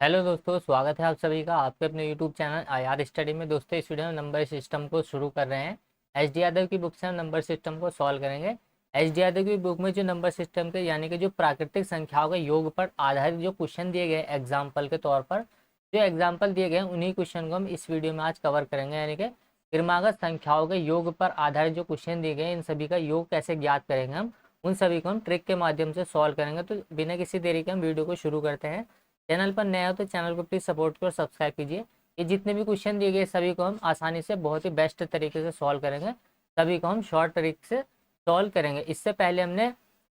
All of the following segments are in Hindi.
हेलो दोस्तों, स्वागत है आप सभी का आपके अपने यूट्यूब चैनल आईआर स्टडी में। दोस्तों इस वीडियो में नंबर सिस्टम को शुरू कर रहे हैं। एच डी यादव की बुक से हम नंबर सिस्टम को सॉल्व करेंगे। एच डी यादव की बुक में जो नंबर सिस्टम के यानी कि जो प्राकृतिक संख्याओं के योग पर आधारित जो क्वेश्चन दिए गए एग्जाम्पल के तौर पर, जो एग्जाम्पल दिए गए उन्हीं क्वेश्चन को हम इस वीडियो में आज कवर करेंगे। यानी कि क्रमागत संख्याओं के योग पर आधारित जो क्वेश्चन दिए गए इन सभी का योग कैसे ज्ञात करेंगे हम उन सभी को हम ट्रिक के माध्यम से सॉल्व करेंगे। तो बिना किसी देरी के हम वीडियो को शुरू करते हैं। चैनल पर नया हो तो चैनल को प्लीज़ सपोर्ट करो, सब्सक्राइब कीजिए। ये जितने भी क्वेश्चन दिए गए सभी को हम आसानी से बहुत ही बेस्ट तरीके से सॉल्व करेंगे। सभी को हम शॉर्ट तरीके से सॉल्व करेंगे। इससे पहले हमने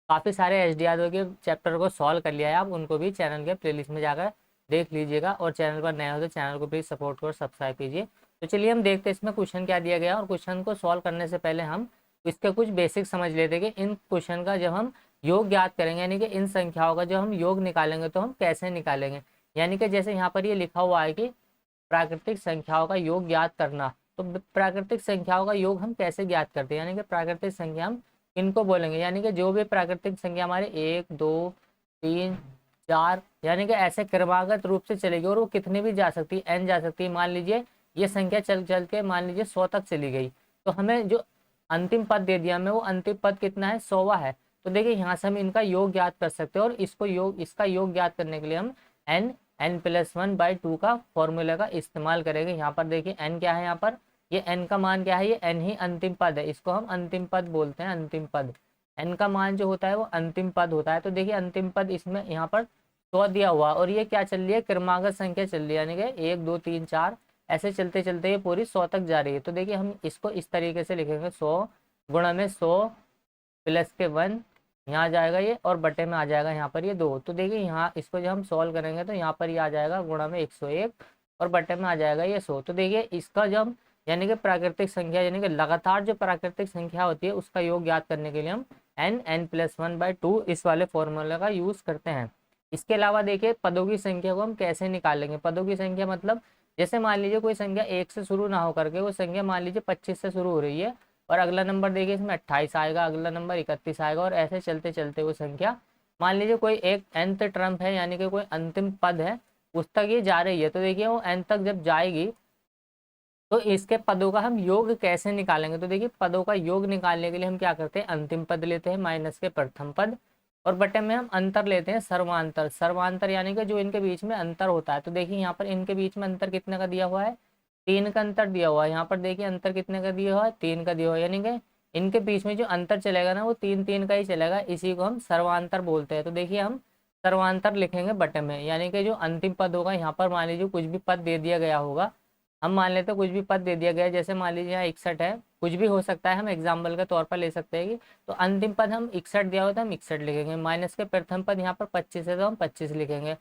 काफ़ी सारे एच डी यादव के चैप्टर को सॉल्व कर लिया है। आप उनको भी चैनल के प्लेलिस्ट में जाकर देख लीजिएगा और चैनल पर नया हो तो चैनल को प्लीज़ सपोर्ट करो, सब्सक्राइब कीजिए। तो चलिए हम देखते हैं इसमें क्वेश्चन क्या दिया गया और क्वेश्चन को सॉल्व करने से पहले हम इसके कुछ बेसिक समझ लेते हैं कि इन क्वेश्चन का जब हम योग ज्ञात करेंगे यानी कि इन संख्याओं का जो हम योग निकालेंगे तो हम कैसे निकालेंगे। यानी कि जैसे यहाँ पर ये लिखा हुआ है कि प्राकृतिक संख्याओं का योग ज्ञात करना, तो प्राकृतिक संख्याओं का योग हम कैसे ज्ञात करते हैं। यानी कि प्राकृतिक संख्या हम इनको बोलेंगे, यानी कि जो भी प्राकृतिक संख्या हमारे 1 2 3 4 यानी कि ऐसे क्रमागत रूप से चलेगी और वो कितनी भी जा सकती है, एन जा सकती है। मान लीजिए ये संख्या चल चल के मान लीजिए 100 तक चली गई, तो हमें जो अंतिम पद दे दिया हमें वो अंतिम पद कितना है, 100वां है। तो देखिए यहाँ से हम इनका योग ज्ञात कर सकते हैं और इसका योग ज्ञात करने के लिए हम n+1/2 का फॉर्मूला का इस्तेमाल करेंगे। यहाँ पर देखिए n क्या है, यहाँ पर ये n का मान क्या है, ये n ही अंतिम पद है, इसको हम अंतिम पद बोलते हैं। अंतिम पद n का मान जो होता है वो अंतिम पद होता है। तो देखिए अंतिम पद इसमें यहाँ पर 100 दिया हुआ और ये क्या चल रही है, क्रमागत संख्या चल रही है, यानी कि 1 2 3 4 ऐसे चलते चलते ये पूरी 100 तक जा रही है। तो देखिए हम इसको इस तरीके से लिखेंगे, 100 गुणा में 100 प्लस के 1 यहाँ आ जाएगा ये और बटे में आ जाएगा यहाँ पर ये 2। तो देखिए यहाँ इसको जब हम सॉल्व करेंगे तो यहाँ पर ये आ जाएगा गुणा में 101 और बटे में आ जाएगा ये 100। तो देखिए इसका जब यानी कि प्राकृतिक संख्या यानी कि लगातार जो प्राकृतिक संख्या होती है उसका योग ज्ञात करने के लिए हम n+1/2 इस वाले फॉर्मूले का यूज़ करते हैं। इसके अलावा देखिए पदों की संख्या को हम कैसे निकालेंगे। पदों की संख्या मतलब जैसे मान लीजिए कोई संख्या 1 से शुरू ना हो करके वो संख्या मान लीजिए 25 से शुरू हो रही है और अगला नंबर देखिए इसमें 28 आएगा, अगला नंबर 31 आएगा और ऐसे चलते चलते वो संख्या मान लीजिए कोई एक nth टर्म है यानी कि कोई अंतिम पद है उस तक ये जा रही है। तो देखिए वो n तक जब जाएगी तो इसके पदों का हम योग कैसे निकालेंगे। तो देखिए पदों का योग निकालने के लिए हम क्या करते हैं, अंतिम पद लेते हैं माइनस के प्रथम पद और बटे में हम अंतर लेते हैं, सर्वांतर। सर्वांतर यानी कि जो इनके बीच में अंतर होता है। तो देखिए यहाँ पर इनके बीच में अंतर कितने का दिया हुआ है, 3 का अंतर दिया हुआ है। यहाँ पर देखिए अंतर कितने का दिया हुआ है, 3 का दिया हुआ है, यानी कि इनके बीच में जो अंतर चलेगा ना वो 3 का ही चलेगा। इसी को हम सर्वांतर बोलते हैं। तो देखिए हम सर्वांतर लिखेंगे बटे में, यानी कि जो अंतिम पद होगा यहाँ पर मान लीजिए कुछ भी पद दे दिया गया होगा, हम मान लेते हैं कुछ भी पद दे दिया गया है, जैसे मान लीजिए यहाँ 61 है, कुछ भी हो सकता है, हम एग्जाम्पल के तौर पर ले सकते हैं कि तो अंतिम पद हम 61 दिया होता है हम 61 लिखेंगे। माइनस के प्रथम पद यहाँ पर 25 है तो हम 25 लिखेंगे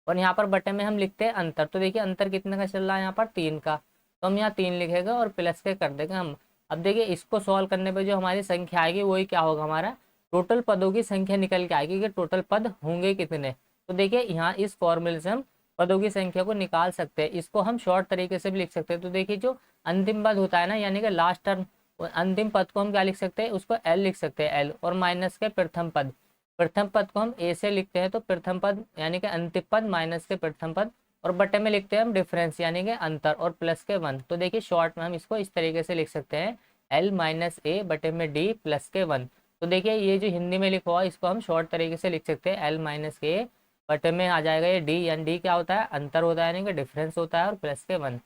और यहाँ पर बटे में हम लिखते हैं अंतर। तो देखिए अंतर कितने का चल रहा है यहाँ पर, 3 का, तो हम यहाँ 3 लिखेंगे और प्लस के कर देंगे हम। अब देखिए इसको सॉल्व करने पर जो हमारी संख्या आएगी वही क्या होगा, हमारा टोटल पदों की संख्या निकल के आएगी कि टोटल पद होंगे कितने। तो देखिए यहाँ इस फॉर्मूले से हम पदों की संख्या को निकाल सकते हैं। इसको हम शॉर्ट तरीके से भी लिख सकते हैं। तो देखिए जो अंतिम पद होता है ना यानी कि लास्ट टर्म, अंतिम पद को हम क्या लिख सकते हैं, उसको एल लिख सकते हैं, एल, और माइनस के प्रथम पद, प्रथम पद को हम ए से लिखते हैं। तो प्रथम पद यानी कि अंतिम पद माइनस के प्रथम पद और बटे में लिखते हैं हम डिफरेंस यानी कि अंतर और प्लस के 1। तो देखिए शॉर्ट में हम इसको इस तरीके से लिख सकते हैं, एल माइनस ए बटे में डी प्लस के 1। तो देखिए ये जो हिंदी में लिखा हुआ है इसको हम शॉर्ट तरीके से लिख सकते हैं, एल माइनस ए बटे में आ जाएगा ये डी, यानी डी क्या होता है, अंतर होता है यानी कि डिफरेंस होता है और प्लस के 1।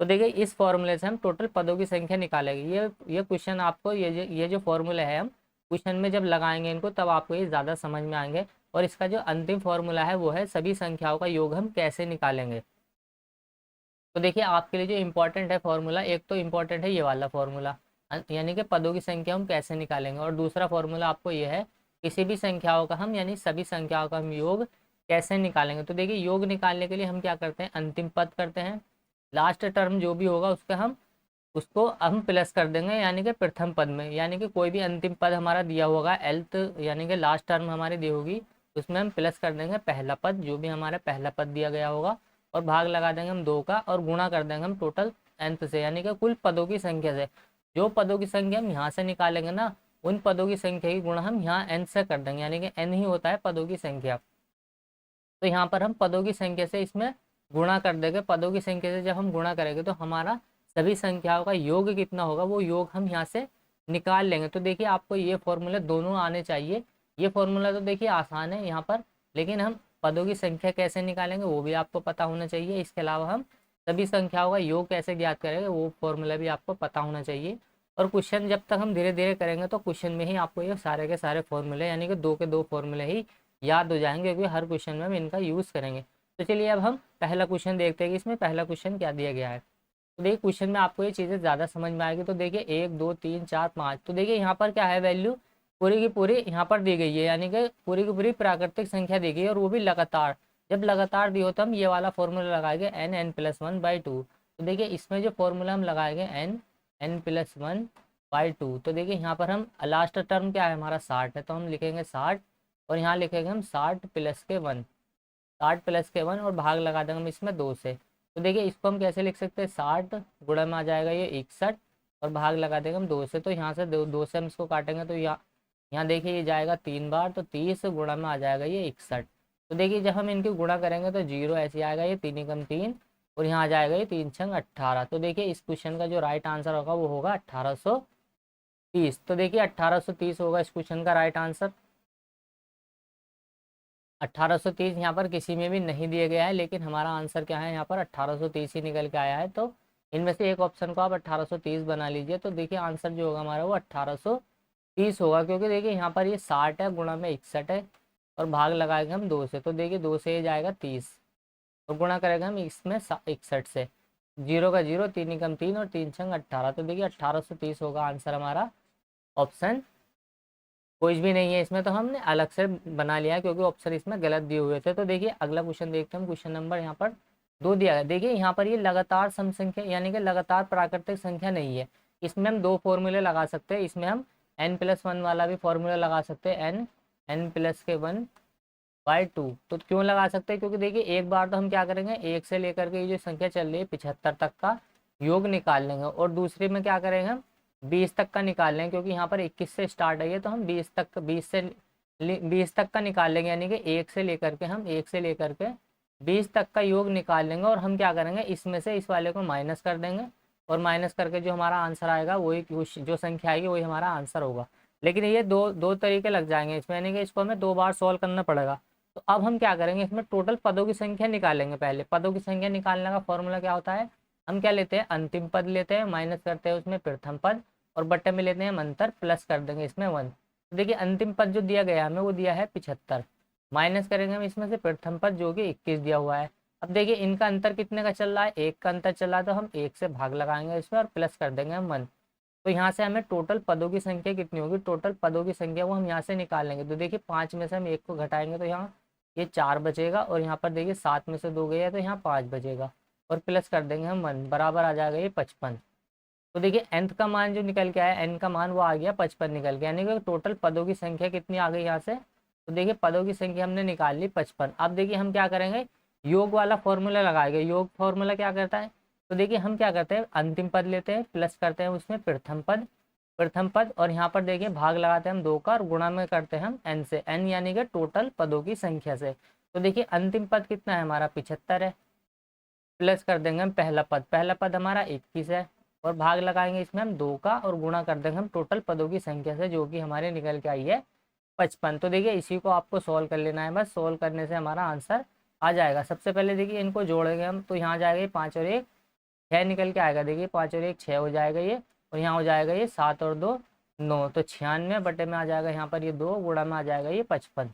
तो देखिए इस फॉर्मूले से हम टोटल पदों की संख्या निकालेंगे। ये क्वेश्चन आपको ये जो फॉर्मूला है हम क्वेश्चन में जब लगाएंगे इनको तब आपको ये ज़्यादा समझ में आएंगे। और इसका जो अंतिम फॉर्मूला है वो है सभी संख्याओं का योग हम कैसे निकालेंगे। तो देखिए आपके लिए जो इम्पोर्टेंट है फॉर्मूला, एक तो इम्पोर्टेंट है ये वाला फॉर्मूला यानी कि पदों की संख्या हम कैसे निकालेंगे, और दूसरा फॉर्मूला आपको ये है किसी भी संख्याओं का हम यानी सभी संख्याओं का हम योग कैसे निकालेंगे। तो देखिए योग निकालने के लिए हम क्या करते हैं, अंतिम पद करते हैं, लास्ट टर्म जो भी होगा उसको हम प्लस कर देंगे यानी कि प्रथम पद में, यानी कि कोई भी अंतिम पद हमारा दिया होगा एल्थ यानी कि लास्ट टर्म हमारी दी होगी उसमें हम प्लस कर देंगे पहला पद, जो भी हमारा पहला पद दिया गया होगा, और भाग लगा देंगे हम 2 का और गुणा कर देंगे हम टोटल nth से यानी कि कुल पदों की संख्या से। जो पदों की संख्या हम यहाँ से निकालेंगे ना उन पदों की संख्या की गुणा हम यहाँ n से कर देंगे, यानी कि n ही होता है पदों की संख्या। तो यहाँ पर हम पदों की संख्या से इसमें गुणा कर देंगे। पदों की संख्या से जब हम गुणा करेंगे तो हमारा सभी संख्याओं का योग कितना होगा वो योग हम यहाँ से निकाल लेंगे। तो देखिए आपको ये फॉर्मूले दोनों आने चाहिए। ये फॉर्मूला तो देखिए आसान है यहाँ पर, लेकिन हम पदों की संख्या कैसे निकालेंगे वो भी आपको पता होना चाहिए। इसके अलावा हम सभी संख्याओं का योग कैसे ज्ञात करेंगे वो फॉर्मूला भी आपको पता होना चाहिए। और क्वेश्चन जब तक हम धीरे धीरे करेंगे तो क्वेश्चन में ही आपको ये सारे के सारे फॉर्मूले यानी कि दो के दो फॉर्मूले ही याद हो जाएंगे, क्योंकि हर क्वेश्चन में हम इनका यूज़ करेंगे। तो चलिए अब हम पहला क्वेश्चन देखते हैं कि इसमें पहला क्वेश्चन क्या दिया गया है। तो देखिए क्वेश्चन में आपको ये चीज़ें ज़्यादा समझ में आएगी। तो देखिए 1 2 3 4 5, तो देखिए यहाँ पर क्या है वैल्यू पूरी की पूरी यहाँ पर दी गई है, यानी कि पूरी की पूरी प्राकृतिक संख्या दी गई है और वो भी लगातार। जब लगातार दी हो तो हम ये वाला फॉर्मूला लगाएंगे n+1/2। तो देखिए इसमें जो फॉर्मूला हम लगाएंगे n+1/2। तो देखिए यहाँ पर हम लास्ट टर्म क्या है हमारा 60 है, तो हम लिखेंगे 60 और यहाँ लिखेंगे हम 60 + के 1, 60 + के 1 और भाग लगा देंगे हम इसमें 2 से। तो देखिए इसको हम कैसे लिख सकते हैं, 60 गुणा में आ जाएगा ये 61 और भाग लगा देंगे हम 2 से। तो यहाँ से दो से हम इसको काटेंगे तो यहाँ यहाँ देखिए ये जाएगा 3 बार, तो 30 गुणा में आ जाएगा ये 61। तो देखिए जब हम इनकी गुणा करेंगे तो 0 ऐसे आएगा, ये 3 × 3 और यहाँ आ जाएगा ये 3 × 6 = 18। तो देखिए इस क्वेश्चन का जो राइट आंसर होगा वो होगा 1830। तो देखिए 1830 होगा इस क्वेश्चन का राइट आंसर। 1830 यहाँ पर किसी में भी नहीं दिया गया है, लेकिन हमारा आंसर क्या है यहाँ पर 1830 ही निकल के आया है। तो इनमें से एक ऑप्शन को आप 1830 बना लीजिए। तो देखिए आंसर जो होगा हमारा वो 1830 होगा, क्योंकि देखिए यहाँ पर ये 60 है गुणा में 61 है और भाग लगाएंगे हम 2 से। तो देखिए 2 से ये जाएगा 30 और गुणा करेंगे हम इसमें 61 से, 0 का 0, 3 × 3 और 3 × 6 = 18। तो देखिए 1830 होगा आंसर हमारा ऑप्शन। कुछ भी नहीं है इसमें, तो हमने अलग से बना लिया क्योंकि ऑप्शन इसमें गलत दिए हुए थे। तो देखिए अगला क्वेश्चन देखते हैं। क्वेश्चन नंबर यहाँ पर 2 दिया है। देखिए यहाँ पर ये लगातार सम संख्या यानी कि लगातार प्राकृतिक संख्या नहीं है। इसमें हम दो फॉर्मूले लगा सकते हैं। इसमें हम n+1 वाला भी फॉर्मूला लगा सकते हैं, n+1/2। तो क्यों लगा सकते हैं, क्योंकि देखिए एक बार तो हम क्या करेंगे, 1 से लेकर के ये जो संख्या चल रही है 75 तक का योग निकाल लेंगे और दूसरे में क्या करेंगे हम 20 तक का निकाल लेंगे, क्योंकि यहाँ पर 21 से स्टार्ट है ये, तो हम 20 तक का निकाल लेंगे। यानी कि 1 से लेकर के 20 तक का योग निकाल लेंगे और हम क्या करेंगे इसमें से इस वाले को माइनस कर देंगे और माइनस करके जो हमारा आंसर आएगा वही जो संख्या आएगी वही हमारा आंसर होगा। लेकिन ये दो तरीके लग जाएंगे इसमें, यानी कि इसको हमें 2 बार सॉल्व करना पड़ेगा। तो अब हम क्या करेंगे इसमें टोटल पदों की संख्या निकालेंगे। पहले पदों की संख्या निकालने का फॉर्मूला क्या होता है, हम क्या लेते हैं अंतिम पद लेते हैं, माइनस करते हैं उसमें प्रथम पद और बट्टे में लेते हैं हम अंतर, प्लस कर देंगे इसमें 1। तो देखिए अंतिम पद जो दिया गया हमें वो दिया है 75, माइनस करेंगे हम इसमें से प्रथम पद जो कि 21 दिया हुआ है। अब देखिए इनका अंतर कितने का चल रहा है, 1 का अंतर चल रहा है, तो हम 1 से भाग लगाएंगे इसमें और प्लस कर देंगे हम 1। तो यहाँ से हमें टोटल पदों की संख्या कितनी होगी, टोटल पदों की संख्या वो हम यहाँ से निकाल लेंगे। तो देखिए 5 में से हम 1 को घटाएंगे तो यहाँ ये 4 बचेगा और यहाँ पर देखिए 7 में से 2 गया तो यहाँ 5 बचेगा और प्लस कर देंगे हम 1, बराबर आ जाएगा ये 55। तो देखिए nth का मान जो निकल के आया, n का मान वो आ गया 55 निकल के, यानी कि टोटल पदों की संख्या कितनी आ गई यहाँ से। तो देखिए पदों की संख्या हमने निकाल ली 55। अब देखिए हम क्या करेंगे, योग वाला फॉर्मूला लगाएंगे। योग फॉर्मूला क्या करता है, तो देखिए हम क्या करते हैं अंतिम पद लेते हैं, प्लस करते हैं उसमें प्रथम पद और यहाँ पर देखिए भाग लगाते हैं हम 2 का और गुणा में करते हैं हम n से, n यानी कि टोटल पदों की संख्या से। तो देखिए अंतिम पद कितना है हमारा 75 है, प्लस कर देंगे हम पहला पद हमारा 21 है और भाग लगाएंगे इसमें हम 2 का और गुणा कर देंगे हम टोटल पदों की संख्या से जो कि हमारे निकल के आई है 55। तो देखिए इसी को आपको सॉल्व कर लेना है, बस सॉल्व करने से हमारा आंसर आ जाएगा। सबसे पहले देखिए इनको जोड़ेंगे हम, तो यहाँ जाएगा ये 5 और 1 6 निकल के आएगा। देखिए 5 और 1 6 हो जाएगा ये, और यहाँ हो जाएगा ये 7 और 2 9, तो 96 बटे में आ जाएगा यहाँ पर ये 2 गुणा में आ जाएगा ये 55।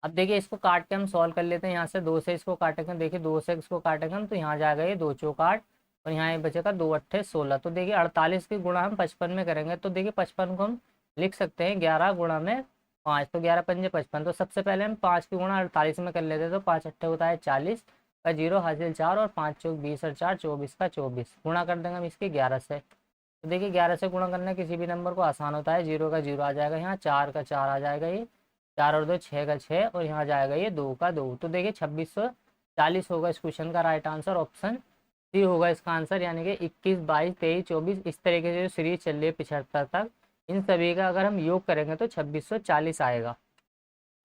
अब देखिए इसको काट के हम सॉल्व कर लेते हैं। यहाँ से 2 से इसको काटेंगे, देखिए 2 से इसको काटेंगे हम, तो यहाँ जाएगा ये 2 चौक 8 और यहाँ ये बचेगा 2 अट्ठे 16। तो देखिए 48 की गुणा हम 55 में करेंगे, तो देखिए 55 को हम लिख सकते हैं 11 गुणा में 5, तो 11 पंजे 55। तो सबसे पहले हम 5 की गुणा 48 में कर लेते हैं, तो 5 अट्ठे होता है 40 का 0 हासिल 4 और 5 चौक 20 और 4 24 का 24, गुणा कर देंगे हम इसके 11 से। तो देखिए 11 से गुणा करना किसी भी नंबर को आसान होता है, 0 का 0 आ जाएगा, यहाँ 4 का 4 आ जाएगा, ये 4 और 2 6 का 6 और यहाँ जाएगा ये 2 का 2। तो देखिए 2640 होगा इस क्वेश्चन का राइट आंसर, ऑप्शन सी होगा इसका आंसर। यानी कि 21 22 23 24 इस तरीके से जो सीरीज चल रही है 75 तक, इन सभी का अगर हम योग करेंगे तो 2640 आएगा।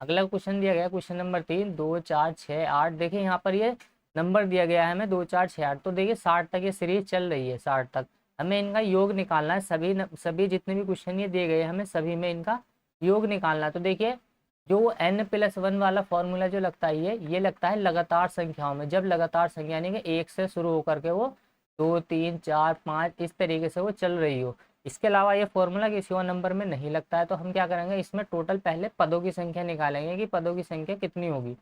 अगला क्वेश्चन दिया गया क्वेश्चन नंबर 3, 2 4 6 8। देखिए यहाँ पर ये नंबर दिया गया है हमें 2 4 6 8। तो देखिए 60 तक ये सीरीज चल रही है, 60 तक हमें इनका योग निकालना है। सभी जितने भी क्वेश्चन ये दिए गए हैं हमें सभी में इनका योग निकालना है। तो देखिए जो n+1 वाला फॉर्मूला जो लगता है ये लगता है लगातार संख्याओं में। जब लगातार संख्या यानी कि 1 से शुरू होकर के वो 2 3 4 5 इस तरीके से वो चल रही हो, इसके अलावा ये फॉर्मूला किसी और नंबर में नहीं लगता है। तो हम क्या करेंगे, इसमें टोटल पहले पदों की संख्या निकालेंगे कि पदों की संख्या कितनी होगी।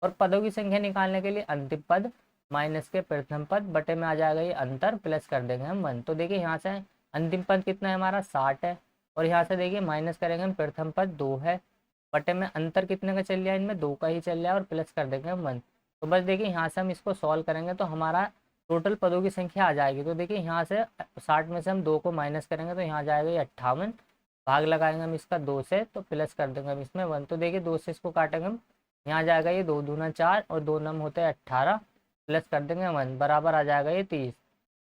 और पदों की संख्या निकालने के लिए अंतिम पद माइनस के प्रथम पद बटे में आ जाएगा ये अंतर, प्लस कर देंगे हम 1। तो देखिए यहाँ से अंतिम पद कितना है हमारा 60 है, और यहाँ से देखिए माइनस करेंगे हम प्रथम पद 2 है, बटे में अंतर कितने का चल रहा है, इनमें 2 का ही चल रहा है, और प्लस कर देंगे हम 1। तो बस देखिए यहाँ से हम इसको सॉल्व करेंगे तो हमारा टोटल पदों की संख्या आ जाएगी। तो देखिए यहाँ से 60 में से हम 2 को माइनस करेंगे तो यहाँ जाएगा ये 58, भाग लगाएंगे हम इसका 2 से तो प्लस कर देंगे हम इसमें 1। तो देखिए 2 से इसको काटेंगे हम, यहाँ जाएगा ये 2 दूना 4 और 2 नम होते हैं 18, प्लस कर देंगे 1, बराबर आ जाएगा ये 30।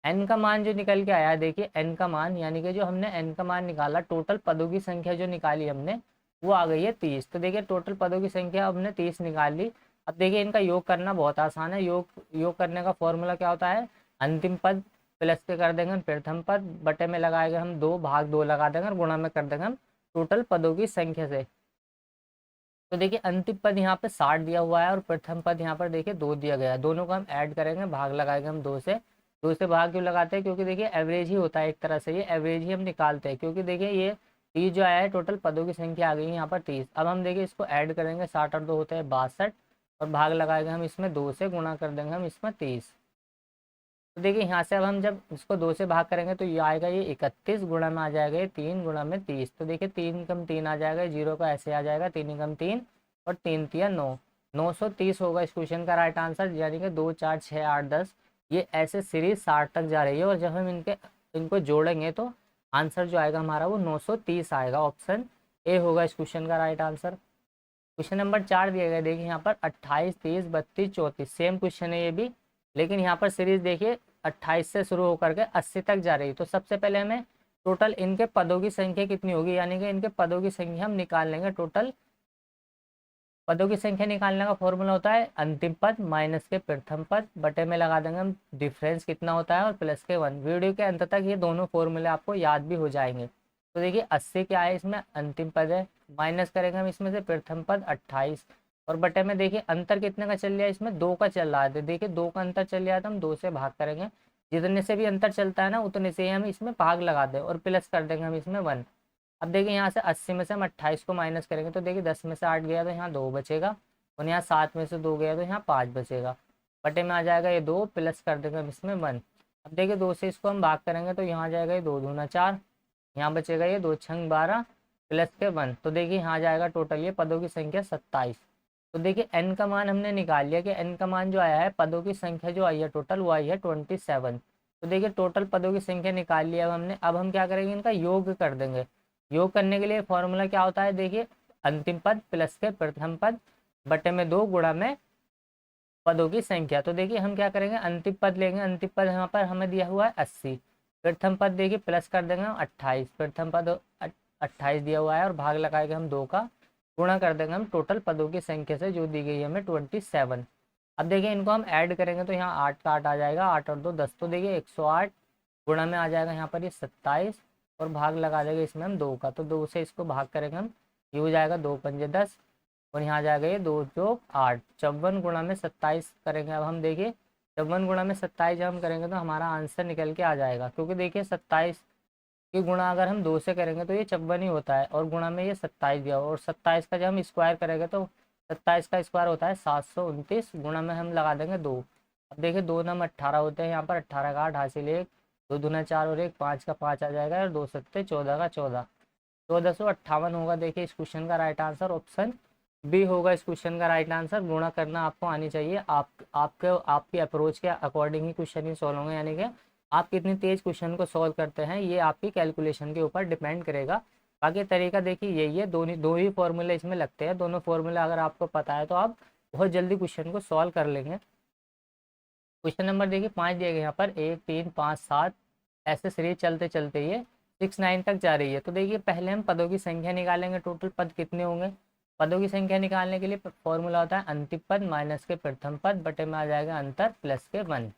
एन का मान जो निकल के आया है, देखिए एन का मान यानी कि जो हमने एन का मान निकाला, टोटल पदों की संख्या जो निकाली हमने वो आ गई है 30। तो देखिए टोटल पदों की संख्या हमने 30 निकाल ली। अब देखिए इनका योग करना बहुत आसान है। योग करने का फॉर्मूला क्या होता है, अंतिम पद प्लस के कर देंगे हम प्रथम पद, बटे में लगाएंगे हम 2, भाग 2 लगा देंगे और गुणा में कर देंगे हम टोटल पदों की संख्या से। तो देखिए अंतिम पद यहाँ पे 60 दिया हुआ है और प्रथम पद यहाँ पर देखिए 2 दिया गया है। दोनों को हम ऐड करेंगे, भाग लगाएंगे हम 2 से। 2 से भाग क्यों लगाते हैं, क्योंकि देखिए एवरेज ही होता है एक तरह से, ये एवरेज ही हम निकालते हैं। क्योंकि देखिए ये 30 जो आया है टोटल पदों की संख्या आ गई है यहाँ पर 30। अब हम देखिए इसको ऐड करेंगे, 60 और 2 होते हैं 62, और भाग लगाएंगे हम इसमें 2 से, गुणा कर देंगे हम इसमें 30। तो देखिए यहाँ से अब हम जब इसको 2 से भाग करेंगे तो ये आएगा ये 31, गुणा में आ जाएगा ये 3 गुणा में 30। तो देखिए 3 कम 3 आ जाएगा, जीरो का ऐसे आ जाएगा, 3 कम 3 और 3 तिया 9, 930 होगा इस क्वेश्चन का राइट आंसर। यानी कि 2 4 6 8 10 ये ऐसे सीरीज 60 तक जा रही है, और जब हम इनको जोड़ेंगे तो आंसर जो आएगा हमारा वो 930 आएगा। ऑप्शन ए होगा इस क्वेश्चन का राइट आंसर। क्वेश्चन नंबर 4 दिया गया, देखिए यहाँ पर 28 30 32 34 सेम क्वेश्चन है ये भी, लेकिन यहाँ पर सीरीज देखिए 28 से शुरू होकर के 80 तक जा रही है। तो सबसे पहले हमें टोटल इनके पदों की संख्या कितनी होगी, यानी कि इनके पदों की संख्या हम निकाल लेंगे। टोटल पदों की संख्या निकालने का फॉर्मूला होता है अंतिम पद माइनस के प्रथम पद, बटे में लगा देंगे हम डिफरेंस कितना होता है और प्लस के 1। वीडियो के अंत तक ये दोनों फॉर्मूले आपको याद भी हो जाएंगे। तो देखिए 80 क्या है, इसमें अंतिम पद है, माइनस करेंगे हम इसमें से प्रथम पद 28, और बटे में देखिए अंतर कितने का चल रहा है, इसमें 2 का चल रहा है। तो देखिए 2 का अंतर चल रहा है तो हम 2 से भाग करेंगे, जितने से भी अंतर चलता है ना उतने से ही हम इसमें भाग लगा दें और प्लस कर देंगे हम इसमें 1। अब देखिए यहाँ से 80 में से हम 28 को माइनस करेंगे तो देखिए 10 में से 8 गया तो यहाँ 2 बचेगा, और यहाँ 7 में से 2 गया तो यहाँ 5 बचेगा, बटे में आ जाएगा ये 2, प्लस कर देंगे हम इसमें 1। अब देखिए 2 से इसको हम भाग करेंगे तो यहाँ जाएगा ये 2 दूना 4, यहाँ बचेगा ये 2 छंग 12 प्लस के 1। तो देखिए यहाँ जाएगा टोटल ये पदों की संख्या 27। तो देखिए एन का मान हमने निकाल लिया कि एन का मान जो आया है पदों की संख्या जो आई है टोटल वो आई है 27। तो देखिए टोटल पदों की संख्या निकाल लिया अब हमने। अब हम क्या करेंगे, इनका योग कर देंगे। योग करने के लिए फॉर्मूला क्या होता है, देखिए अंतिम पद प्लस के प्रथम पद बटे में 2 गुणा में पदों की संख्या। तो देखिए हम क्या करेंगे, अंतिम पद लेंगे। अंतिम पद यहाँ पर हमें दिया हुआ है 80, प्रथम पद देखिए प्लस कर देंगे हम 28, प्रथम पद 28 दिया हुआ है, और भाग लगाएंगे हम 2 का, गुणा कर देंगे हम टोटल पदों की संख्या से जो दी गई है हमें 27। अब देखिए इनको हम ऐड करेंगे तो यहाँ 8 का 8 आ जाएगा, 8 और 2 10। तो देखिए 108 गुणा में आ जाएगा यहाँ पर ये 27, और भाग लगा देंगे इसमें हम 2 का। तो 2 से इसको भाग करेंगे हम, ये हो जाएगा 2 पंजे 10, और यहाँ आ जाएगा ये 2 जो 8, 54 गुणा में 27 करेंगे। अब हम देखिए 54 गुणा में 27 जब हम करेंगे तो हमारा आंसर निकल के आ जाएगा, क्योंकि देखिए 27 की गुणा अगर हम 2 से करेंगे तो ये 54 ही होता है, और गुणा में ये 27 दिया, और 27 का जब हम स्क्वायर करेंगे तो 27 का स्क्वायर होता है 729, गुणा में हम लगा देंगे 2। अब देखिए 2 नम 18 होते हैं, यहाँ पर 18 का 8 हासिल 1, 2 दूना 4 और 1 5 का 5 आ जाएगा, और 2 सत्ते 14 का 14, 1458 होगा। देखिए इस क्वेश्चन का राइट आंसर ऑप्शन बी होगा इस क्वेश्चन का राइट आंसर। गुणा करना आपको आनी चाहिए, आपकी अप्रोच के अकॉर्डिंग ही क्वेश्चन ही सॉल्व होंगे, यानी कि आप कितनी तेज क्वेश्चन को सॉल्व करते हैं ये आपकी कैलकुलेशन के ऊपर डिपेंड करेगा। बाकी तरीका देखिए यही है, दो ही फॉर्मूले इसमें लगते हैं। दोनों फॉर्मूला अगर आपको पता है तो आप बहुत जल्दी क्वेश्चन को सॉल्व कर लेंगे। क्वेश्चन नंबर देखिए 5 दिए गए यहाँ पर 1 3 5 7 ऐसे सीरीज चलते चलते ये 6 9 तक जा रही है। तो देखिए पहले हम पदों की संख्या निकालेंगे, टोटल पद कितने होंगे। पदों की संख्या निकालने के लिए फॉर्मूला होता है अंतिम पद माइनस के प्रथम पद बटे में आ जाएगा अंतर प्लस के 1।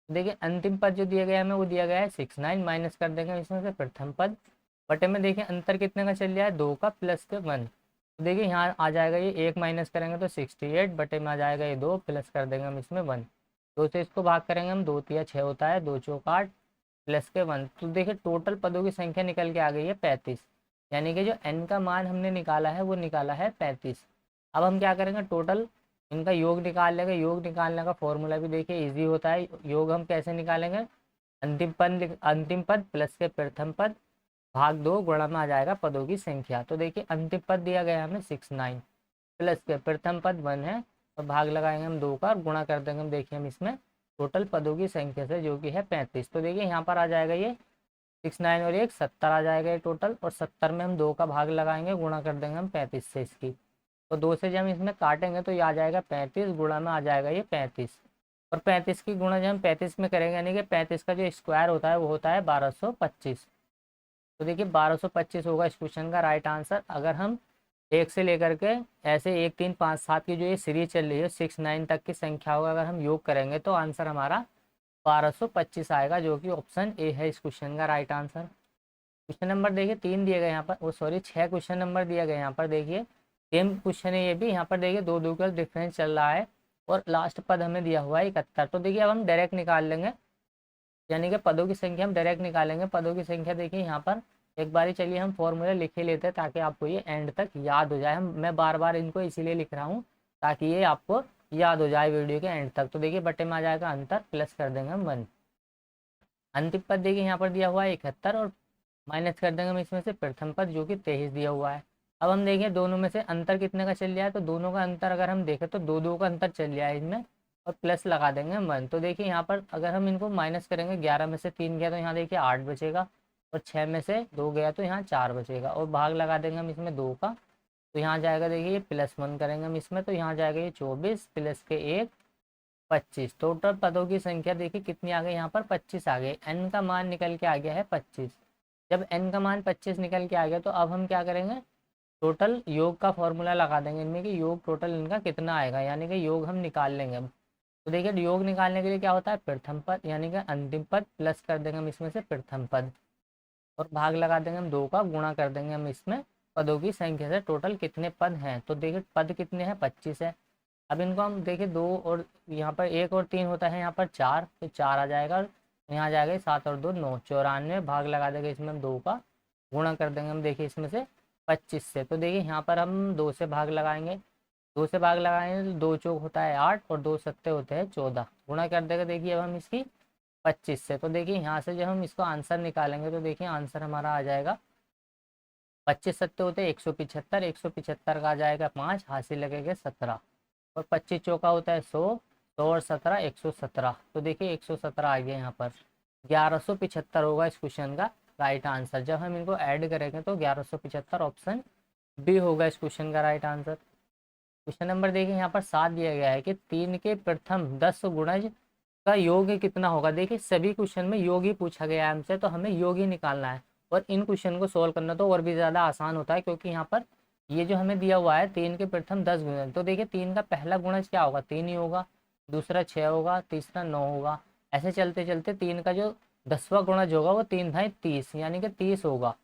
देखिए अंतिम पद जो दिया गया है हमें वो दिया गया है 69, माइनस कर देंगे इसमें से प्रथम पद बटे में देखिए अंतर कितने का चल रहा है 2 का प्लस के 1। तो देखिए यहाँ आ जाएगा ये 1 माइनस करेंगे तो 68 बटे में आ जाएगा ये 2 प्लस कर देंगे हम इसमें 1। 2 से इसको भाग करेंगे हम 2 तिया 6 होता है, 2 चौक 8 प्लस के 1। तो देखिए टोटल पदों की संख्या निकल के आ गई है 35, यानी कि जो n का मान हमने निकाला है वो निकाला है 35। अब हम क्या करेंगे टोटल इनका योग निकाल लेंगे। योग निकालने का फॉर्मूला भी देखिए इजी होता है। योग हम कैसे निकालेंगे, अंतिम पद प्लस के प्रथम पद भाग 2 गुणा में आ जाएगा पदों की संख्या। तो देखिए अंतिम पद दिया गया हमें 69 प्लस के प्रथम पद 1 है और भाग लगाएंगे हम 2 का और गुणा कर देंगे हम देखिए हम इसमें टोटल पदों की संख्या से जो कि है 35। तो देखिए यहाँ पर आ जाएगा ये 69 और 1 70 आ जाएगा ये टोटल, और 70 में हम 2 का भाग लगाएंगे गुणा कर देंगे हम 35 से इसकी। तो 2 से जब हम इसमें काटेंगे तो ये आ जाएगा 35 गुणा में आ जाएगा ये 35, और 35 की गुणा जब हम 35 में करेंगे यानी कि 35 का जो स्क्वायर होता है वो होता है 1225। तो देखिए 1225 होगा इस क्वेश्चन का राइट आंसर। अगर हम 1 से लेकर के ऐसे 1 3 5 7 की जो ये सीरीज चल रही है 6 9 तक की संख्या होगा, अगर हम योग करेंगे तो आंसर हमारा 1225 आएगा, जो कि ऑप्शन ए है इस क्वेश्चन का राइट आंसर। क्वेश्चन नंबर देखिए 3 दिए गए यहाँ पर, वो सॉरी 6 क्वेश्चन नंबर दिया गया यहाँ पर। देखिए सेम क्वेश्चन है ये भी। यहाँ पर देखिए दो दो का डिफरेंस चल रहा है और लास्ट पद हमें दिया हुआ है 71। तो देखिए अब हम डायरेक्ट निकाल लेंगे, यानी कि पदों की संख्या हम डायरेक्ट निकालेंगे। पदों की संख्या देखिए यहाँ पर एक बारी चलिए हम फॉर्मूला लिख ही लेते हैं ताकि आपको ये एंड तक याद हो जाए। मैं बार बार इनको इसीलिए लिख रहा हूँ ताकि ये आपको याद हो जाए वीडियो के एंड तक। तो देखिए बटे में आ जाएगा अंतर प्लस कर देंगे हम 1। अंतिम पद देखिए यहाँ पर दिया हुआ है 71 और माइनस कर देंगे हम इसमें से प्रथम पद जो कि 23 दिया हुआ है। अब हम देखें दोनों में से अंतर कितने का चल रहा है, तो दोनों का अंतर अगर हम देखें तो 2 2 का अंतर चल रहा है इसमें, और प्लस लगा देंगे हम 1। तो देखिए यहाँ पर अगर हम इनको माइनस करेंगे 11 में से 3 गया तो यहाँ देखिए 8 बचेगा, और 6 में से 2 गया तो यहाँ 4 बचेगा, और भाग लगा देंगे हम इसमें 2 का। तो यहाँ जाएगा देखिए ये +1 करेंगे हम इसमें, तो यहाँ जाएगा ये 24 प्लस के 1 25। टोटल पदों की संख्या देखिए कितनी आ गई, यहाँ पर 25 आ गई। एन का मान निकल के आ गया है 25। जब एन का मान 25 निकल के आ गया तो अब हम क्या करेंगे टोटल योग का फॉर्मूला लगा देंगे इनमें कि योग टोटल इनका कितना आएगा, यानी कि योग हम निकाल लेंगे अब। तो देखिए योग निकालने के लिए क्या होता है प्रथम पद यानी कि अंतिम पद प्लस कर देंगे हम इसमें से प्रथम पद, और भाग लगा देंगे हम 2 का, गुणा कर देंगे हम इसमें पदों की संख्या से टोटल कितने पद हैं। तो देखिए पद कितने हैं 25 है। अब इनको हम देखिए 2 और यहाँ पर 1 और 3 होता है, यहाँ पर 4, तो 4 आ जाएगा, यहाँ जाएगा 7 और 2 9, 94, भाग लगा देंगे इसमें हम 2 का, गुणा कर देंगे हम देखिए इसमें से 25 से। तो देखिए यहाँ पर हम 2 से भाग लगाएंगे, 2 से भाग लगाएंगे तो 2 चौक होता है 8 और 2 सत्ते होते हैं 14, गुणा कर देंगे देखिए अब हम इसकी 25 से। तो देखिए यहाँ से जब हम इसको आंसर निकालेंगे तो देखिए आंसर हमारा आ जाएगा 25 सत्ते होते हैं 175, 175 का आ जाएगा 5, हासिल लगेगा 17, और 25 चौका होता है 100, 100 और 17 117। तो देखिए 117 आ गया यहाँ पर, 1175 होगा इस क्वेश्चन का राइट आंसर। जब हम इनको ऐड करेंगे तो 1175 ऑप्शन बी होगा इस क्वेश्चन का राइट आंसर। क्वेश्चन नंबर देखिए यहाँ पर 7 दिया गया है कि 3 के प्रथम 10 गुणज का योग कितना होगा। देखिए सभी क्वेश्चन में योग ही पूछा गया है हमसे, तो हमें योग ही निकालना है, और इन क्वेश्चन को सोल्व करना तो और भी ज़्यादा आसान होता है, क्योंकि यहाँ पर ये जो हमें दिया हुआ है 3 के प्रथम 10 गुणज, तो देखिए 3 का पहला गुणज क्या होगा 3 ही होगा, दूसरा 6 होगा, तीसरा 9 होगा, ऐसे चलते चलते 3 का जो 10वां गुणज होगा वो 3 भाई 30 यानी कि 30 होगा।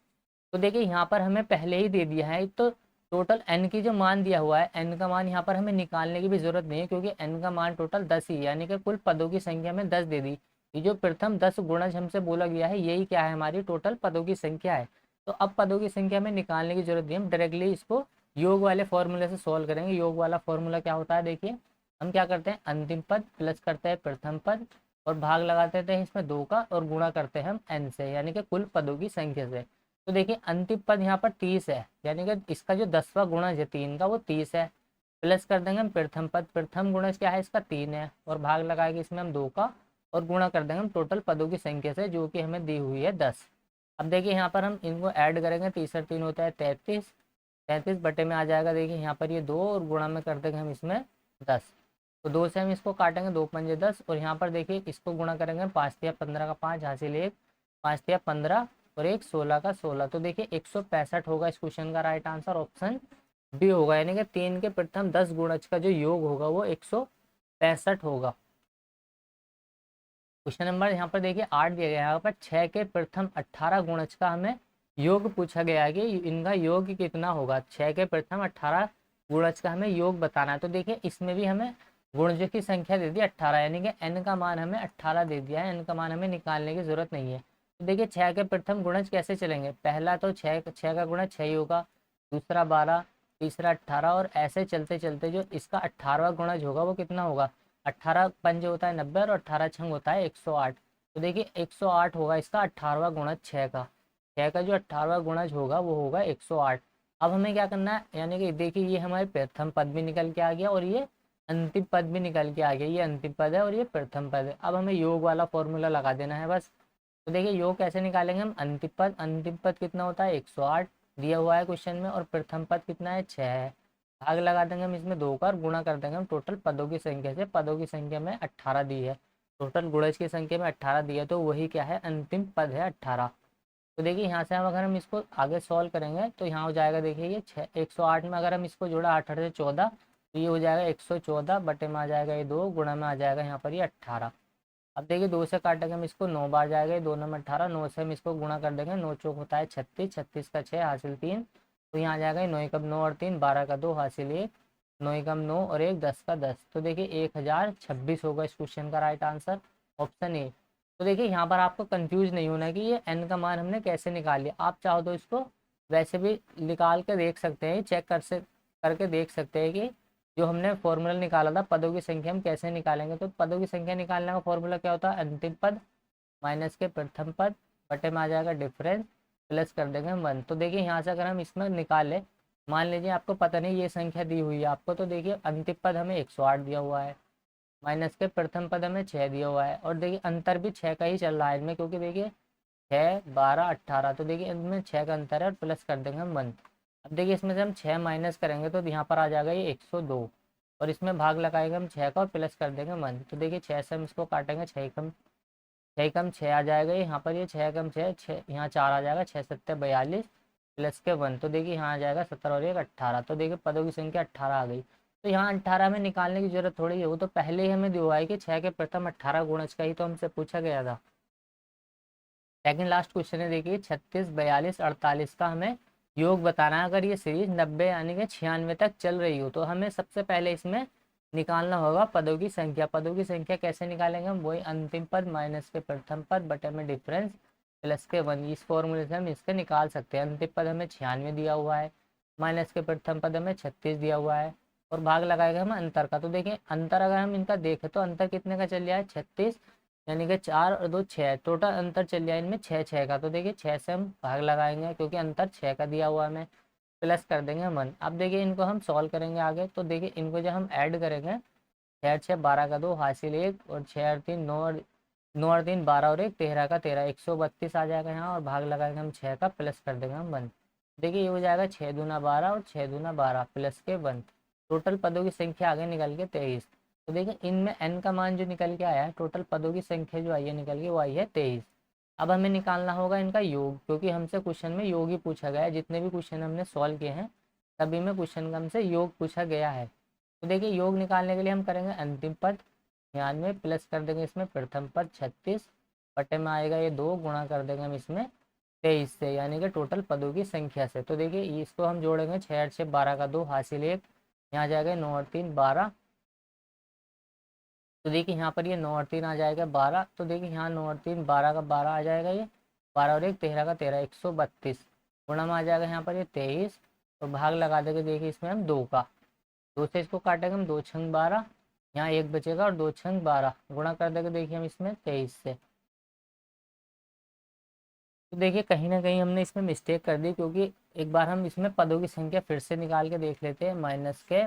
तो देखिए यहाँ पर हमें पहले ही दे दिया है, तो टोटल n की जो मान दिया हुआ है n का मान यहाँ पर हमें निकालने की भी जरूरत नहीं है, क्योंकि n का मान टोटल 10 ही यानी कि कुल पदों की संख्या में 10 दे दी। ये जो प्रथम 10 गुणज हमसे बोला गया है यही क्या है हमारी टोटल पदों की संख्या है। तो अब पदों की संख्या में निकालने की जरूरत नहीं, हम डायरेक्टली इसको योग वाले फॉर्मूले से सोल्व करेंगे। योग वाला फॉर्मूला क्या होता है देखिए, हम क्या करते हैं अंतिम पद प्लस करते हैं प्रथम पद और भाग लगाते हैं इसमें 2 का और गुणा करते हैं हम n से, यानी कि कुल पदों की संख्या से। तो देखिए अंतिम पद यहाँ पर 30 है, यानी कि इसका जो 10वां गुणज है 3 का वो 30 है, प्लस कर देंगे हम प्रथम पद, प्रथम गुणज क्या है इसका 3 है, और भाग लगाएंगे इसमें हम 2 का और गुणा कर देंगे हम टोटल पदों की संख्या से जो कि हमें दी हुई है 10। अब देखिए यहाँ पर हम इनको ऐड करेंगे, 30 और 3 होता है 33, 33 बटे में आ जाएगा देखिए यहाँ पर ये 2 और गुणा में कर देंगे हम इसमें 10। तो 2 से हम इसको काटेंगे 2 पंजे 10, और यहाँ पर देखिए इसको गुणा करेंगे 5 या 15 का 5 हासिल 1, 5 या 15 और 1 16 का 16। तो देखिए 165 होगा इस क्वेश्चन का राइट आंसर, ऑप्शन भी होगा, यानी कि 3 के प्रथम 10 गुणज का जो योग होगा वो 165 होगा। क्वेश्चन नंबर यहाँ पर देखिए 8 दिया गया है, यहाँ पर 6 के प्रथम 18 गुणज का हमें योग पूछा गया है कि इनका योग कितना होगा। 6 के प्रथम 18 गुणज का हमें योग बताना है। तो देखिए इसमें भी हमें गुणजों की संख्या दे दी 18, यानी कि n का मान हमें 18 दे दिया है, n का मान हमें निकालने की जरूरत नहीं है। तो देखिए 6 के प्रथम गुणज कैसे चलेंगे, पहला तो 6 का गुणज 6 ही होगा, दूसरा 12, तीसरा 18, और ऐसे चलते चलते जो इसका 18वां गुणज होगा वो कितना होगा। 18 पंज होता है 90 और 18 छंग होता है 108। तो देखिए 108 होगा इसका 18वां गुणज 6 का। 6 का जो 18वां गुणज होगा वो होगा 108। अब हमें क्या करना है, यानी कि देखिए ये हमारे प्रथम पद भी निकल के आ गया और ये अंतिम पद भी निकल के आ गया। ये अंतिम पद है और ये प्रथम पद है। अब हमें योग वाला फॉर्मूला लगा देना है बस। तो देखिए योग कैसे निकालेंगे हम, अंतिम पद कितना होता है 108 दिया हुआ है क्वेश्चन में, और प्रथम पद कितना है 6 है। भाग लगा देंगे हम इसमें 2 का और गुणा कर देंगे हम टोटल पदों की संख्या से। पदों की संख्या में 18 दी है, टोटल गुणज की संख्या में 18 दी है, तो वही क्या है, अंतिम पद है 18। तो देखिए यहाँ से हम अगर हम इसको आगे सॉल्व करेंगे तो यहाँ हो जाएगा, देखिए ये 108 में अगर हम इसको जोड़ा 8 से 14 तो ये हो जाएगा 114 बटे में आ जाएगा ये 2, गुणा में आ जाएगा यहाँ पर ये 18। अब देखिए 2 से काटेंगे हम इसको 9 बार जाएगा, ये 2 में 18, 9 से हम इसको गुणा कर देंगे, 9 चौक होता है 36, 36 का 6 हासिल 3, तो यहाँ आ जाएगा 9 एकम 9 और 3 12 का 2 हासिल 1, 9 एकम 9 और 1 10 का 10। तो देखिए 1026 होगा इस क्वेश्चन का राइट आंसर, ऑप्शन ए। तो देखिए यहाँ पर आपको कंफ्यूज नहीं होना कि ये n का मान हमने कैसे निकाल लिया। आप चाहो तो इसको वैसे भी निकाल के देख सकते हैं, चेक करके देख सकते हैं कि जो हमने फॉर्मूला निकाला था पदों की संख्या हम कैसे निकालेंगे। तो पदों की संख्या निकालने का फॉर्मूला क्या होता है, अंतिम पद माइनस के प्रथम पद बटे में आ जाएगा डिफरेंस, प्लस कर देंगे हम 1। तो देखिए यहाँ से अगर हम इसमें निकालें, मान लीजिए आपको पता नहीं ये संख्या दी हुई है आपको, तो देखिए अंतिम पद हमें 108 दिया हुआ है, माइनस के प्रथम पद में 6 दिया हुआ है, और देखिए अंतर भी 6 का ही चल रहा है इनमें, क्योंकि देखिए 6 12 18, तो देखिए इनमें 6 का अंतर है और प्लस कर देंगे हम 1। अब देखिए इसमें से हम 6 माइनस करेंगे तो यहाँ पर आ जाएगा ये 102, और इसमें भाग लगाएंगे हम 6 का और प्लस कर देंगे 1। तो देखिए 6 से हम इसको काटेंगे, 6 कम 6 आ जाएगा, यहाँ पर ये 6 कम 6 6 यहाँ 4 आ जाएगा, 6 सत्ते 42 प्लस के 1, तो देखिए यहाँ आ जाएगा 17 और 1 18। तो देखिए पदों की संख्या 18 आ गई। तो यहाँ 18 में निकालने की जरूरत थोड़ी है, वो तो पहले ही हमें दिया हुआ है कि 6 के प्रथम 18 गुणज का ही तो हमसे पूछा गया था। सेकंड लास्ट क्वेश्चन है, देखिए 36 42 48 का हमें योग बताना है। अगर ये सीरीज 90 यानी कि 96 तक चल रही हो तो हमें सबसे पहले इसमें निकालना होगा पदों की संख्या। पदों की संख्या कैसे निकालेंगे हम, वही अंतिम पद माइनस के प्रथम पद बटे में डिफरेंस प्लस के 1, इस फॉर्मूले से हम इसके निकाल सकते हैं। अंतिम पद हमें 96 दिया हुआ है, माइनस के प्रथम पद हमें 36 दिया हुआ है, और भाग लगाएगा हम अंतर का। तो देखिए अंतर अगर हम इनका देखें तो अंतर कितने का चल रहा है 36, यानी कि 4 और 2 6, टोटल अंतर चल रहा है इनमें 6 6 का। तो देखिए 6 से हम भाग लगाएंगे क्योंकि अंतर 6 का दिया हुआ है हमें, प्लस कर देंगे 1। अब देखिए इनको हम सॉल्व करेंगे आगे, तो देखिए इनको जब हम ऐड करेंगे 6 6 12 का 2 हासिल 1, और 6 और 3 9 और 9 और 3 12 और 1 13 का 13, 132 आ जाएगा यहाँ, और भाग लगाएंगे हम 6 का, प्लस कर देंगे हम 1। देखिए ये हो जाएगा 6 दूना 12 और 6 दूना 12 प्लस के 1, टोटल पदों की संख्या आगे निकल के 23। तो देखिए इनमें n का मान जो निकल के आया है, टोटल पदों की संख्या जो आई है निकल के वो आई है 23। अब हमें निकालना होगा इनका योग, क्योंकि हमसे क्वेश्चन में योग ही पूछा गया है। जितने भी क्वेश्चन हमने सॉल्व किए हैं सभी में क्वेश्चन का हमसे योग पूछा गया है। तो देखिए योग निकालने के लिए हम करेंगे अंतिम पद 96 प्लस कर देंगे इसमें प्रथम पद 36 बटे में आएगा ये 2, गुणा कर देंगे हम इसमें 23 से, यानी कि टोटल पदों की संख्या से। तो देखिए इसको हम जोड़ेंगे 6 8 6 12 का 2 हासिल 1, यहाँ जाएगा 9 और 3 12। तो देखिए यहाँ पर ये 9 और 3 आ जाएगा 12। तो देखिए यहाँ 9 और 3 12 का 12 आ जाएगा, ये 12 और 1 13 का 13, 132 गुणा में आ जाएगा यहाँ पर ये 23, और भाग लगा देंगे देखिए इसमें हम 2 का, 2 से इसको काटेंगे हम 2 छंग 12, यहाँ 1 बचेगा और 2 छंग 12, गुणा कर देंगे देखिए हम इसमें 23 से। तो देखिए कहीं ना कहीं हमने इसमें मिस्टेक कर दी, क्योंकि एक बार हम इसमें पदों की संख्या फिर से निकाल के देख लेते हैं। माइनस के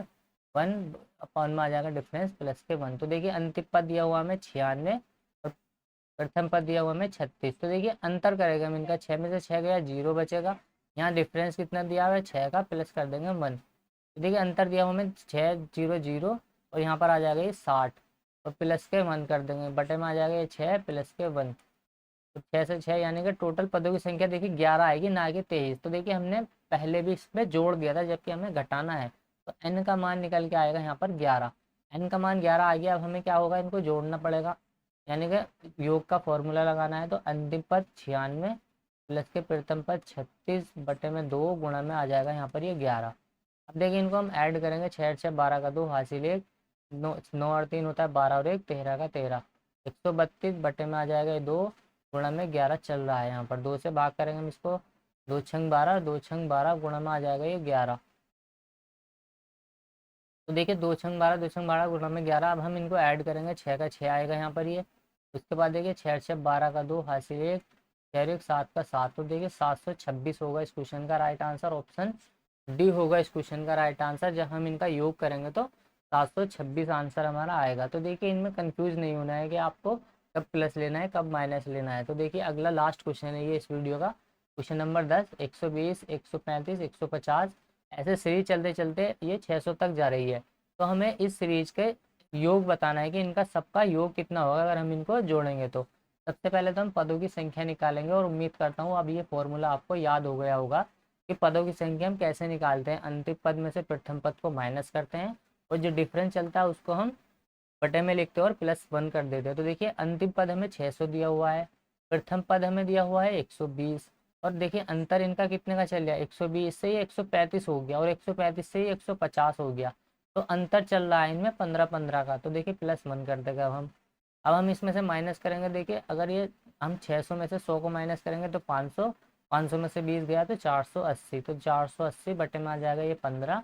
1 अपॉन में आ जाएगा डिफरेंस प्लस के 1। तो देखिए अंतिम पद दिया हुआ हमें 96 और प्रथम पद दिया हुआ हमें 36। तो देखिए अंतर करेगा हम इनका, 6 में से 6 गया 0 बचेगा, यहाँ डिफरेंस कितना दिया हुआ है 6 का, प्लस कर देंगे 1। तो देखिए अंतर दिया हुआ हमें 6 0 0, और यहाँ पर आ जाएगा ये 60, और प्लस के 1 कर देंगे, बटे में आ जाएगा ये 6 प्लस के 1। तो 6 से 6 यानी कि टोटल पदों की संख्या देखिए 11 आएगी, ना कि 23। तो देखिए हमने पहले भी इसमें जोड़ दिया था, जबकि हमें घटाना है। तो n का मान निकल के आएगा यहाँ पर 11। n का मान 11 आ गया। अब हमें क्या होगा, इनको जोड़ना पड़ेगा, यानी कि योग का फॉर्मूला लगाना है। तो अंतिम पद 96 प्लस के प्रथम पद 36 बटे में 2 गुणा में आ जाएगा यहाँ पर ये 11। अब देखिए इनको हम ऐड करेंगे, 6 6 12 का 2 हासिल 1, 9 और 3 होता है 12 और 1 13 का 13, 132 बटे में आ जाएगा ये 2 गुणा में 11 चल रहा है। यहाँ पर 2 से भाग करेंगे हम इसको, 2 छंग 12, 2 छंग 12 गुणा में आ जाएगा ये 11। तो देखिए 2 छंग 12, 2 छंग 12 गुणा में 11। अब हम इनको ऐड करेंगे, 6 का 6 आएगा यहाँ पर ये। उसके बाद देखिए 6 6 12 का 2 हासिल 1, 6 1 7 का 7। तो देखिए 726 होगा इस क्वेश्चन का राइट आंसर। ऑप्शन डी होगा इस क्वेश्चन का राइट आंसर। जब हम इनका योग करेंगे तो 726 आंसर हमारा आएगा। तो देखिए इनमें कंफ्यूज नहीं होना है कि आपको कब प्लस लेना है कब माइनस लेना है। तो देखिए अगला लास्ट क्वेश्चन है ये इस वीडियो का, क्वेश्चन नंबर 10। 120, 135, 150 ऐसे सीरीज चलते चलते ये 600 तक जा रही है। तो हमें इस सीरीज के योग बताना है कि इनका सबका योग कितना होगा अगर हम इनको जोड़ेंगे तो। सबसे पहले तो हम पदों की संख्या निकालेंगे, और उम्मीद करता हूँ अब ये फॉर्मूला आपको याद हो गया होगा कि पदों की संख्या हम कैसे निकालते हैं। अंतिम पद में से प्रथम पद को माइनस करते हैं, और जो डिफरेंस चलता है उसको हम बटे में लिखते हैं और +1 कर देते हैं। तो देखिए अंतिम पद हमें 600 दिया हुआ है, प्रथम पद हमें दिया हुआ है 120, और देखिए अंतर इनका कितने का चल गया, 120 से ये 135 हो गया, और 135 से ये 150 हो गया। तो अंतर चल रहा है इनमें 15 15 का। तो देखिए +1 कर देगा अब हम इसमें से माइनस करेंगे। देखिए अगर ये हम 600 में से 100 को माइनस करेंगे तो 500, 500 में से 20 गया तो 480। तो 480 बटे में आ जाएगा ये 15,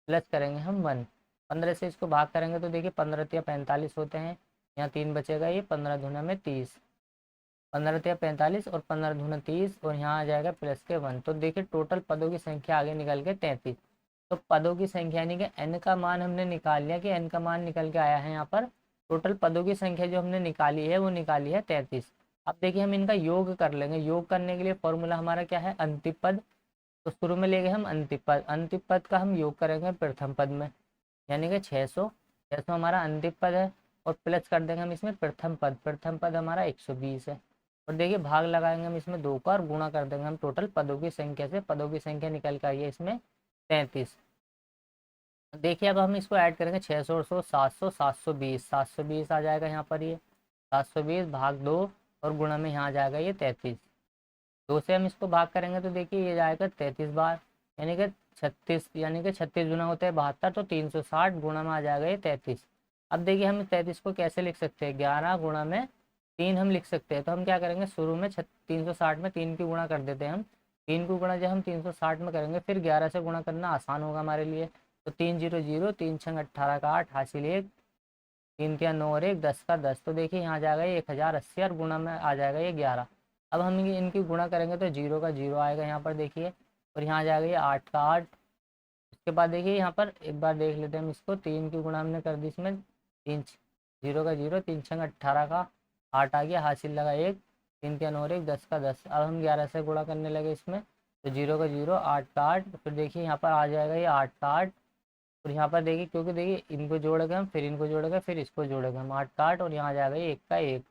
प्लस करेंगे हम 1। 15 से इसको भाग करेंगे तो देखिए 15 या 45 होते हैं, यहाँ 3 बचेगा, ये 15 दूना में 30, 15 या 45 और 15 दूना 30, और यहाँ आ जाएगा प्लस के 1। तो देखिए टोटल पदों की संख्या आगे निकल के 33। तो पदों की संख्या यानी कि n का मान हमने निकाल लिया कि n का मान निकल के आया है यहाँ पर। टोटल पदों की संख्या जो हमने निकाली है वो निकाली है 33। अब देखिए हम इनका योग कर लेंगे। योग करने के लिए फॉर्मूला हमारा क्या है, अंतिम पद। तो शुरू में ले गए हम अंतिम पद, अंतिम पद का हम योग करेंगे प्रथम पद में, यानी कि 600। 600 हमारा अंतिम पद है, और प्लस कर देंगे हम इसमें प्रथम पद। प्रथम पद हमारा 120 है, और देखिए भाग लगाएंगे हम इसमें 2 का, और गुणा कर देंगे हम टोटल पदों की संख्या से। पदों की संख्या निकल कर आई है इसमें 33। देखिए अब हम इसको ऐड करेंगे, 600 और 100 700, 720, 720 आ जाएगा यहाँ पर ये 720 भाग 2, और गुणा में यहाँ आ जाएगा ये 33। 2 से हम इसको भाग करेंगे तो देखिए ये जाएगा 33 बार, यानी कि 36, यानी कि 36 गुना होते हैं 72, तो 360 गुणा में आ जाएगा ये 33। अब देखिए हम 33 को कैसे लिख सकते हैं, 11 गुणा में 3 हम लिख सकते हैं। तो हम क्या करेंगे, शुरू में 360 में 3 की गुणा कर देते हैं हम। 3 को गुणा जब हम 360 में करेंगे फिर 11 से गुणा करना आसान होगा हमारे लिए। तो 3 0 0, 3 छंग 18 का 8 हासिल 1, 3 क्या 9 और 1 10 का 10। तो देखिए यहाँ आ जाएगा ये 1080, और गुणा में आ जाएगा ये 11। अब हम इनकी गुणा करेंगे तो 0 का 0 आएगा यहाँ पर देखिए, और यहाँ आ जाएगा ये 8 का 8। उसके बाद देखिए यहाँ पर एक बार देख लेते हैं हम इसको, 3 की गुणा हमने कर दी इसमें, 3 0 का 0, 3 छंग 18 का 8 आ गया, हासिल लगा 1, 3 क्या 9 और 1 10 का 10। अब हम 11 से गुणा करने लगे इसमें, तो 0 का 0, 8 का 8, फिर देखिए यहाँ पर आ जाएगा ये 8 का 8, और यहाँ पर देखिए क्योंकि देखिए इनको जोड़ेंगे हम, फिर इनको जोड़ेंगे, फिर इसको जोड़ेंगे हम, 8 का 8, और यहाँ आ जाएगा ये 1 का 1।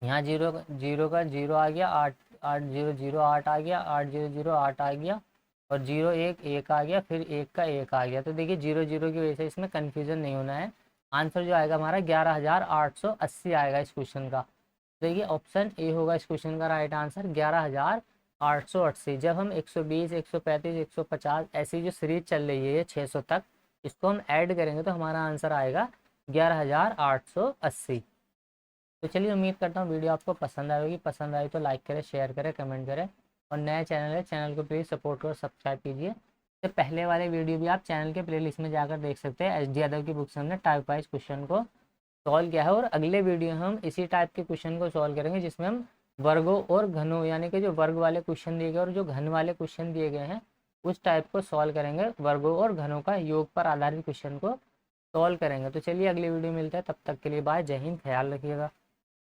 यहाँ 0 आ गया, 8 8 0 0 8 आ गया, 8 0 0 8 आ गया, और 0 1 1 आ गया, फिर 1 का 1 आ गया। तो देखिए 0 0 की वजह से इसमें कन्फ्यूजन नहीं होना है। आंसर जो आएगा हमारा 11,880 आएगा इस क्वेश्चन का। देखिए ऑप्शन ए होगा इस क्वेश्चन का राइट आंसर, 11,880। जब हम 120, 135, 150 ऐसी जो सीरीज चल रही है 600 तक, इसको हम ऐड करेंगे तो हमारा आंसर आएगा 11,880। तो चलिए उम्मीद करता हूँ वीडियो आपको पसंद आएगी। पसंद आई तो लाइक करें, शेयर करें, कमेंट करें, और नया चैनल है चैनल को प्लीज़ सपोर्ट करो, सब्सक्राइब कीजिए। तो पहले वाले वीडियो भी आप चैनल के प्लेलिस्ट में जाकर देख सकते हैं। एच डी यादव की बुक से हमने टाइप वाइज क्वेश्चन को सॉल्व किया है, और अगले वीडियो हम इसी टाइप के क्वेश्चन को सॉल्व करेंगे जिसमें हम वर्गों और घनों, यानी कि जो वर्ग वाले क्वेश्चन दिए गए और जो घन वाले क्वेश्चन दिए गए हैं उस टाइप को सॉल्व करेंगे। वर्गों और घनों का योग पर आधारित क्वेश्चन को सॉल्व करेंगे। तो चलिए अगली वीडियो मिलता है, तब तक के लिए बाय, जय हिंद, ख्याल रखिएगा।